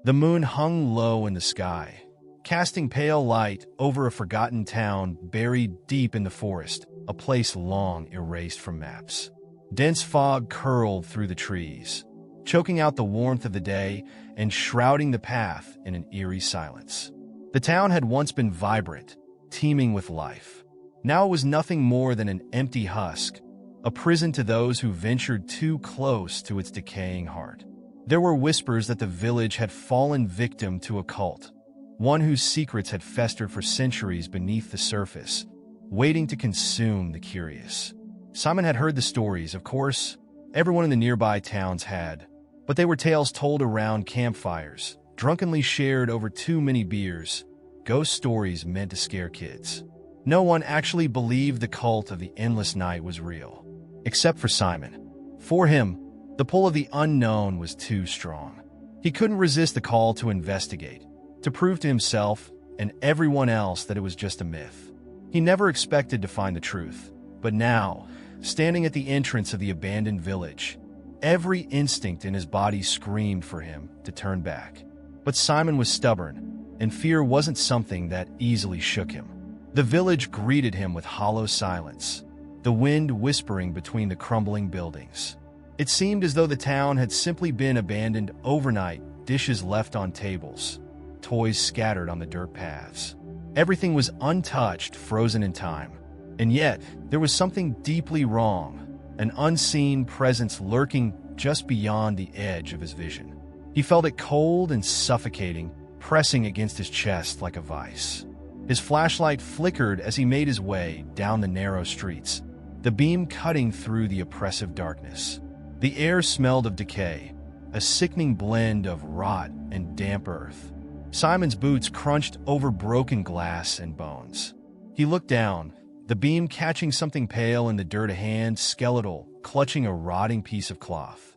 The moon hung low in the sky, casting pale light over a forgotten town buried deep in the forest, a place long erased from maps. Dense fog curled through the trees, choking out the warmth of the day and shrouding the path in an eerie silence. The town had once been vibrant, teeming with life. Now it was nothing more than an empty husk, a prison to those who ventured too close to its decaying heart. There were whispers that the village had fallen victim to a cult, one whose secrets had festered for centuries beneath the surface, waiting to consume the curious. Simon had heard the stories, of course. Everyone in the nearby towns had. But they were tales told around campfires, drunkenly shared over too many beers, ghost stories meant to scare kids. No one actually believed the cult of the endless night was real, except for Simon. For him, the pull of the unknown was too strong. He couldn't resist the call to investigate, to prove to himself and everyone else that it was just a myth. He never expected to find the truth, but now, standing at the entrance of the abandoned village, every instinct in his body screamed for him to turn back. But Simon was stubborn, and fear wasn't something that easily shook him. The village greeted him with hollow silence, the wind whispering between the crumbling buildings. It seemed as though the town had simply been abandoned overnight, dishes left on tables, toys scattered on the dirt paths. Everything was untouched, frozen in time. And yet, there was something deeply wrong, an unseen presence lurking just beyond the edge of his vision. He felt it cold and suffocating, pressing against his chest like a vice. His flashlight flickered as he made his way down the narrow streets, the beam cutting through the oppressive darkness. The air smelled of decay, a sickening blend of rot and damp earth. Simon's boots crunched over broken glass and bones. He looked down, the beam catching something pale in the dirt, a hand, skeletal, clutching a rotting piece of cloth.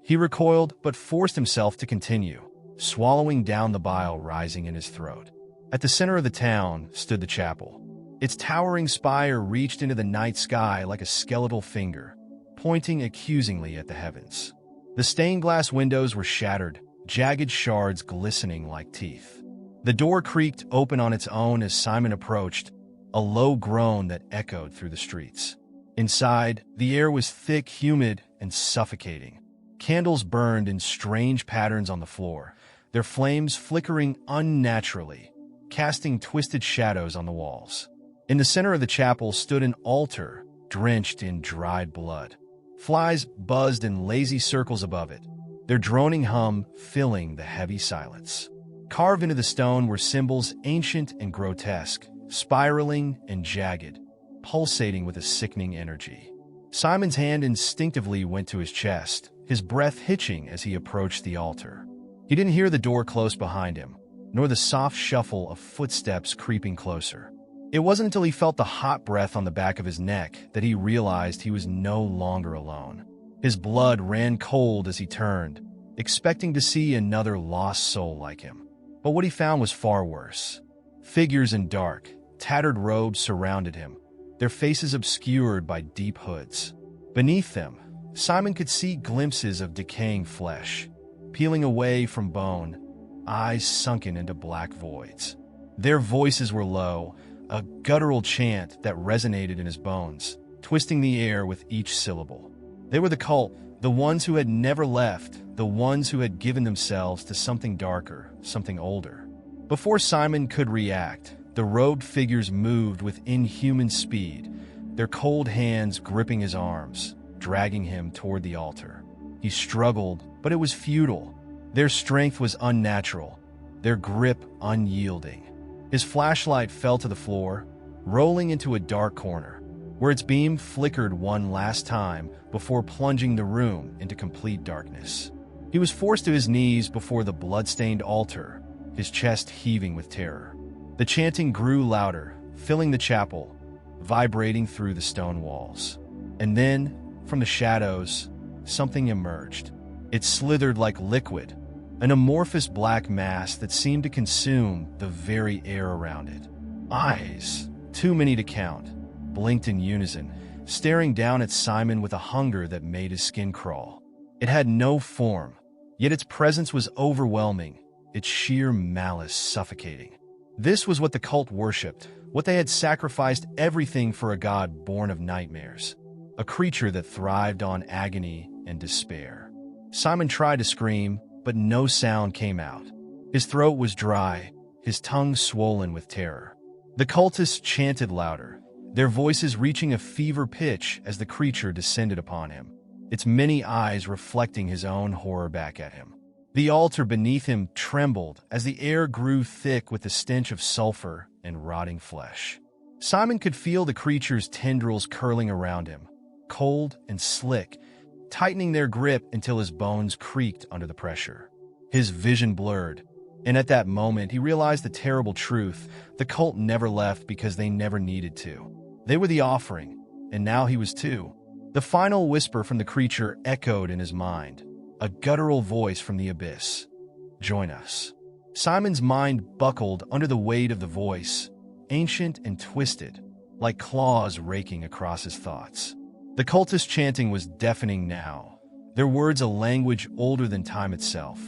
He recoiled but forced himself to continue, swallowing down the bile rising in his throat. At the center of the town stood the chapel. Its towering spire reached into the night sky like a skeletal finger, pointing accusingly at the heavens. The stained glass windows were shattered, jagged shards glistening like teeth. The door creaked open on its own as Simon approached, a low groan that echoed through the streets. Inside, the air was thick, humid, and suffocating. Candles burned in strange patterns on the floor, their flames flickering unnaturally, casting twisted shadows on the walls. In the center of the chapel stood an altar, drenched in dried blood. Flies buzzed in lazy circles above it, their droning hum filling the heavy silence. Carved into the stone were symbols ancient and grotesque, spiraling and jagged, pulsating with a sickening energy. Simon's hand instinctively went to his chest, his breath hitching as he approached the altar. He didn't hear the door close behind him, nor the soft shuffle of footsteps creeping closer. It wasn't until he felt the hot breath on the back of his neck that he realized he was no longer alone. His blood ran cold as he turned, expecting to see another lost soul like him. But what he found was far worse. Figures in dark, tattered robes surrounded him, their faces obscured by deep hoods. Beneath them, Simon could see glimpses of decaying flesh, peeling away from bone, eyes sunken into black voids. Their voices were low, a guttural chant that resonated in his bones, twisting the air with each syllable. They were the cult, the ones who had never left, the ones who had given themselves to something darker, something older. Before Simon could react, the robed figures moved with inhuman speed, their cold hands gripping his arms, dragging him toward the altar. He struggled, but it was futile. Their strength was unnatural, their grip unyielding. His flashlight fell to the floor, rolling into a dark corner, where its beam flickered one last time before plunging the room into complete darkness. He was forced to his knees before the blood-stained altar, his chest heaving with terror. The chanting grew louder, filling the chapel, vibrating through the stone walls. And then, from the shadows, something emerged. It slithered like liquid, an amorphous black mass that seemed to consume the very air around it. Eyes, too many to count, blinked in unison, staring down at Simon with a hunger that made his skin crawl. It had no form, yet its presence was overwhelming, its sheer malice suffocating. This was what the cult worshipped, what they had sacrificed everything for, a god born of nightmares, a creature that thrived on agony and despair. Simon tried to scream, but no sound came out. His throat was dry, his tongue swollen with terror. The cultists chanted louder, their voices reaching a fever pitch as the creature descended upon him, its many eyes reflecting his own horror back at him. The altar beneath him trembled as the air grew thick with the stench of sulfur and rotting flesh. Simon could feel the creature's tendrils curling around him, cold and slick, tightening their grip until his bones creaked under the pressure. His vision blurred, and at that moment he realized the terrible truth: the cult never left because they never needed to. They were the offering, and now he was too. The final whisper from the creature echoed in his mind, a guttural voice from the abyss. "Join us." Simon's mind buckled under the weight of the voice, ancient and twisted, like claws raking across his thoughts. The cultist chanting was deafening now, their words a language older than time itself,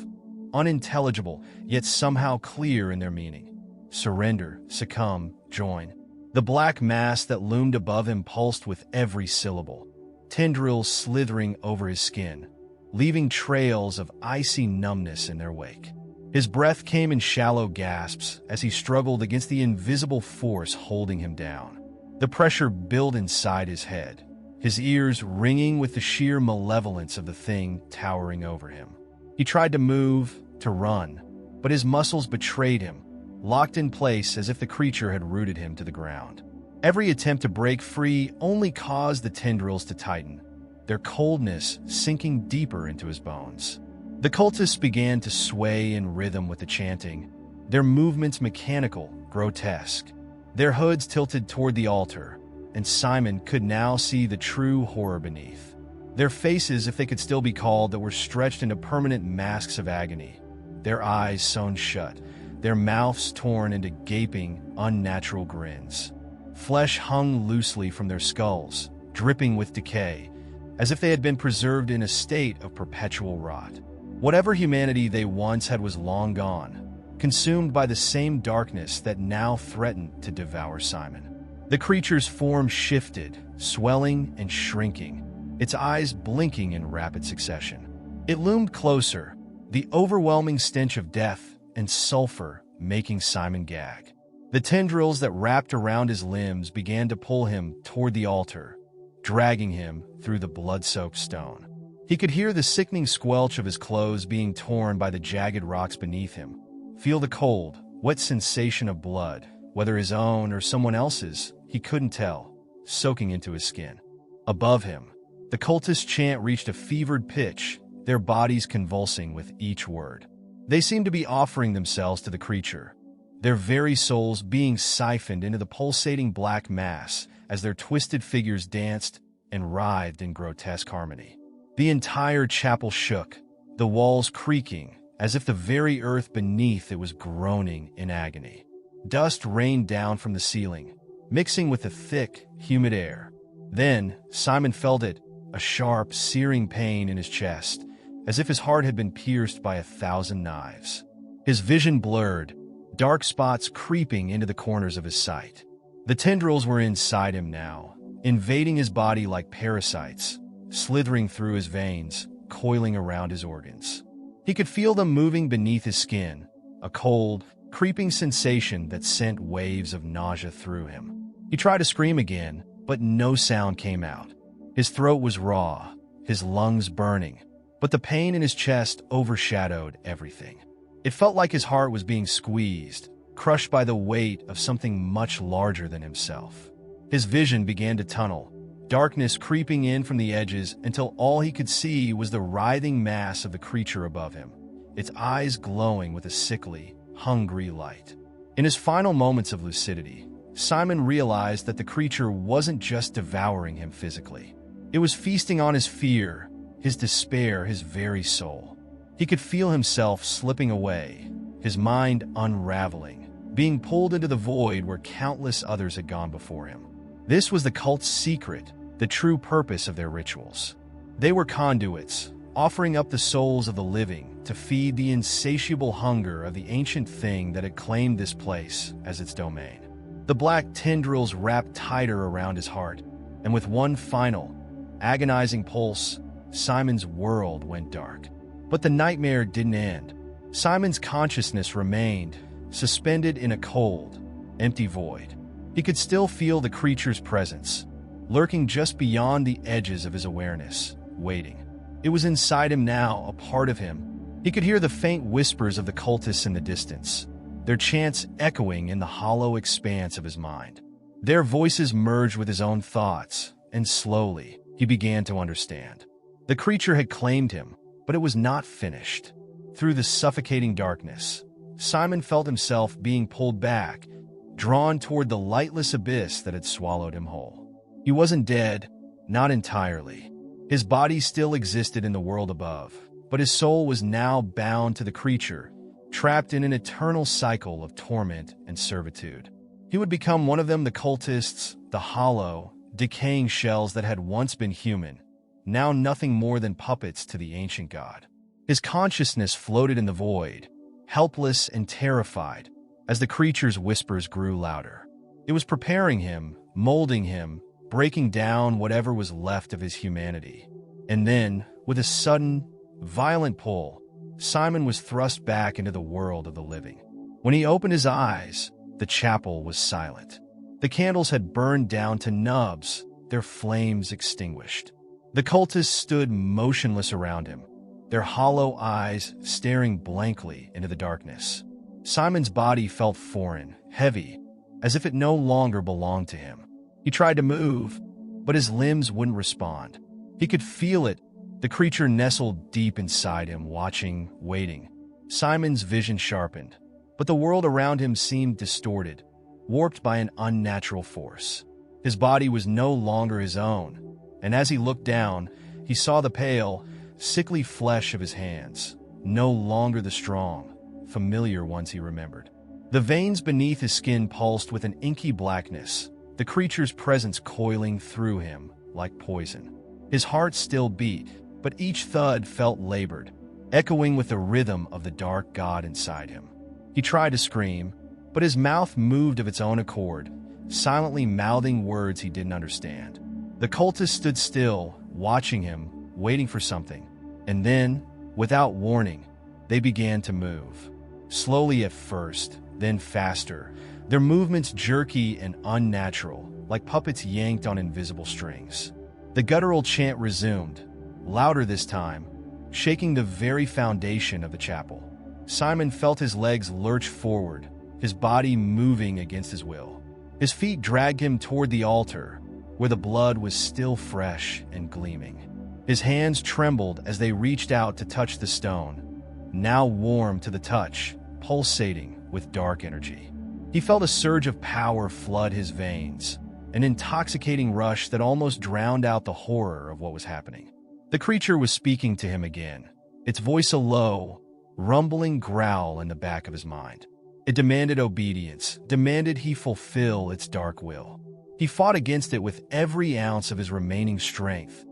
unintelligible, yet somehow clear in their meaning. Surrender, succumb, join. The black mass that loomed above him pulsed with every syllable, tendrils slithering over his skin, leaving trails of icy numbness in their wake. His breath came in shallow gasps as he struggled against the invisible force holding him down. The pressure built inside his head, his ears ringing with the sheer malevolence of the thing towering over him. He tried to move, to run, but his muscles betrayed him, locked in place as if the creature had rooted him to the ground. Every attempt to break free only caused the tendrils to tighten, their coldness sinking deeper into his bones. The cultists began to sway in rhythm with the chanting, their movements mechanical, grotesque, their hoods tilted toward the altar, and Simon could now see the true horror beneath. Their faces, if they could still be called, that were stretched into permanent masks of agony, their eyes sewn shut, their mouths torn into gaping, unnatural grins. Flesh hung loosely from their skulls, dripping with decay, as if they had been preserved in a state of perpetual rot. Whatever humanity they once had was long gone, consumed by the same darkness that now threatened to devour Simon. The creature's form shifted, swelling and shrinking, its eyes blinking in rapid succession. It loomed closer, the overwhelming stench of death and sulfur making Simon gag. The tendrils that wrapped around his limbs began to pull him toward the altar, dragging him through the blood-soaked stone. He could hear the sickening squelch of his clothes being torn by the jagged rocks beneath him, feel the cold, wet sensation of blood, whether his own or someone else's, he couldn't tell, soaking into his skin. Above him, the cultist chant reached a fevered pitch, their bodies convulsing with each word. They seemed to be offering themselves to the creature, their very souls being siphoned into the pulsating black mass as their twisted figures danced and writhed in grotesque harmony. The entire chapel shook, the walls creaking, as if the very earth beneath it was groaning in agony. Dust rained down from the ceiling, mixing with the thick, humid air. Then, Simon felt it, a sharp, searing pain in his chest, as if his heart had been pierced by 1,000 knives. His vision blurred, dark spots creeping into the corners of his sight. The tendrils were inside him now, invading his body like parasites, slithering through his veins, coiling around his organs. He could feel them moving beneath his skin, a cold, creeping sensation that sent waves of nausea through him. He tried to scream again, but no sound came out. His throat was raw, his lungs burning, but the pain in his chest overshadowed everything. It felt like his heart was being squeezed, crushed by the weight of something much larger than himself. His vision began to tunnel, darkness creeping in from the edges until all he could see was the writhing mass of the creature above him, its eyes glowing with a sickly, hungry light. In his final moments of lucidity, Simon realized that the creature wasn't just devouring him physically. It was feasting on his fear, his despair, his very soul. He could feel himself slipping away, his mind unraveling, being pulled into the void where countless others had gone before him. This was the cult's secret, the true purpose of their rituals. They were conduits, offering up the souls of the living to feed the insatiable hunger of the ancient thing that had claimed this place as its domain. The black tendrils wrapped tighter around his heart, and with one final, agonizing pulse, Simon's world went dark. But the nightmare didn't end. Simon's consciousness remained, suspended in a cold, empty void. He could still feel the creature's presence, lurking just beyond the edges of his awareness, waiting. It was inside him now, a part of him. He could hear the faint whispers of the cultists in the distance, their chants echoing in the hollow expanse of his mind. Their voices merged with his own thoughts, and slowly, he began to understand. The creature had claimed him, but it was not finished. Through the suffocating darkness, Simon felt himself being pulled back, drawn toward the lightless abyss that had swallowed him whole. He wasn't dead, not entirely. His body still existed in the world above, but his soul was now bound to the creature, trapped in an eternal cycle of torment and servitude. He would become one of them, the cultists, the hollow, decaying shells that had once been human, now nothing more than puppets to the ancient god. His consciousness floated in the void, helpless and terrified, as the creature's whispers grew louder. It was preparing him, molding him, breaking down whatever was left of his humanity. And then, with a sudden, violent pull, Simon was thrust back into the world of the living. When he opened his eyes, the chapel was silent. The candles had burned down to nubs, their flames extinguished. The cultists stood motionless around him, their hollow eyes staring blankly into the darkness. Simon's body felt foreign, heavy, as if it no longer belonged to him. He tried to move, but his limbs wouldn't respond. He could feel it, the creature nestled deep inside him, watching, waiting. Simon's vision sharpened, but the world around him seemed distorted, warped by an unnatural force. His body was no longer his own, and as he looked down, he saw the pale, sickly flesh of his hands, no longer the strong, familiar ones he remembered. The veins beneath his skin pulsed with an inky blackness, the creature's presence coiling through him like poison. His heart still beat, but each thud felt labored, echoing with the rhythm of the dark god inside him. He tried to scream, but his mouth moved of its own accord, silently mouthing words he didn't understand. The cultists stood still, watching him, waiting for something. And then, without warning, they began to move. Slowly at first, then faster, their movements jerky and unnatural, like puppets yanked on invisible strings. The guttural chant resumed, louder this time, shaking the very foundation of the chapel. Simon felt his legs lurch forward, his body moving against his will. His feet dragged him toward the altar, where the blood was still fresh and gleaming. His hands trembled as they reached out to touch the stone, now warm to the touch, pulsating with dark energy. He felt a surge of power flood his veins, an intoxicating rush that almost drowned out the horror of what was happening. The creature was speaking to him again, its voice a low, rumbling growl in the back of his mind. It demanded obedience, demanded he fulfill its dark will. He fought against it with every ounce of his remaining strength,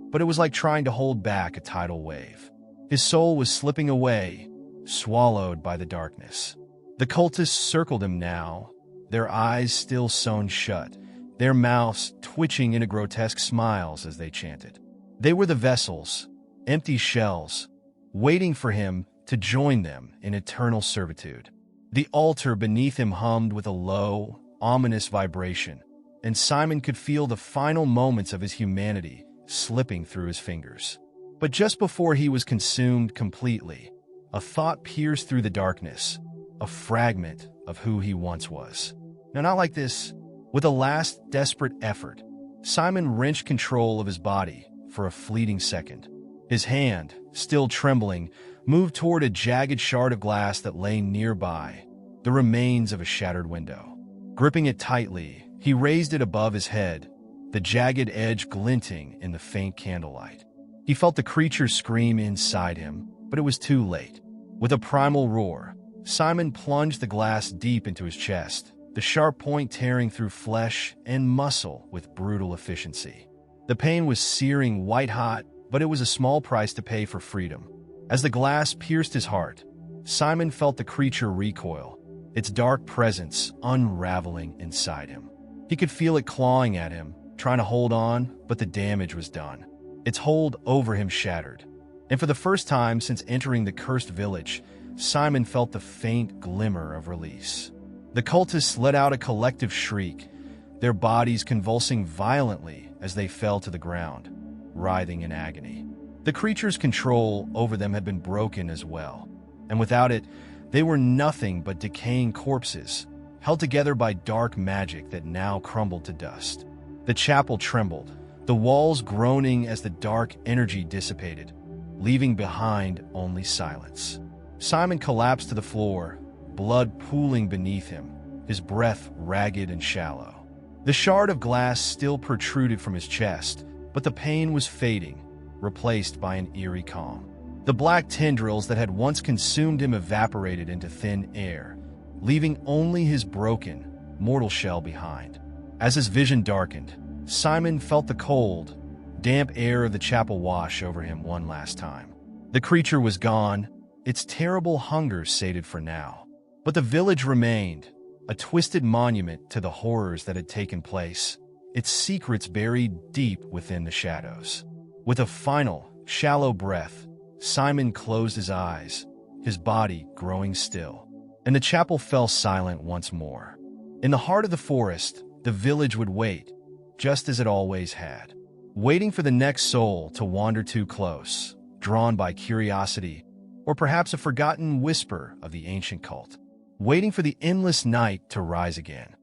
but it was like trying to hold back a tidal wave. His soul was slipping away, swallowed by the darkness. The cultists circled him now, their eyes still sewn shut, their mouths twitching into grotesque smiles as they chanted. They were the vessels, empty shells, waiting for him to join them in eternal servitude. The altar beneath him hummed with a low, ominous vibration, and Simon could feel the final moments of his humanity slipping through his fingers. But just before he was consumed completely, a thought pierced through the darkness, a fragment of who he once was. Now, not like this. With a last desperate effort, Simon wrenched control of his body for a fleeting second. His hand, still trembling, moved toward a jagged shard of glass that lay nearby, the remains of a shattered window. Gripping it tightly, he raised it above his head, the jagged edge glinting in the faint candlelight. He felt the creature scream inside him, but it was too late. With a primal roar, Simon plunged the glass deep into his chest, the sharp point tearing through flesh and muscle with brutal efficiency. The pain was searing white-hot, but it was a small price to pay for freedom. As the glass pierced his heart, Simon felt the creature recoil, its dark presence unraveling inside him. He could feel it clawing at him, trying to hold on, but the damage was done. Its hold over him shattered. And for the first time since entering the cursed village, Simon felt the faint glimmer of release. The cultists let out a collective shriek, their bodies convulsing violently as they fell to the ground, writhing in agony. The creature's control over them had been broken as well, and without it, they were nothing but decaying corpses, held together by dark magic that now crumbled to dust. The chapel trembled, the walls groaning as the dark energy dissipated, leaving behind only silence. Simon collapsed to the floor, blood pooling beneath him, his breath ragged and shallow. The shard of glass still protruded from his chest, but the pain was fading, replaced by an eerie calm. The black tendrils that had once consumed him evaporated into thin air, leaving only his broken, mortal shell behind. As his vision darkened, Simon felt the cold, damp air of the chapel wash over him one last time. The creature was gone, its terrible hunger sated for now. But the village remained, a twisted monument to the horrors that had taken place, its secrets buried deep within the shadows. With a final, shallow breath, Simon closed his eyes, his body growing still, and the chapel fell silent once more. In the heart of the forest, the village would wait, just as it always had, waiting for the next soul to wander too close, drawn by curiosity, or perhaps a forgotten whisper of the ancient cult, waiting for the endless night to rise again.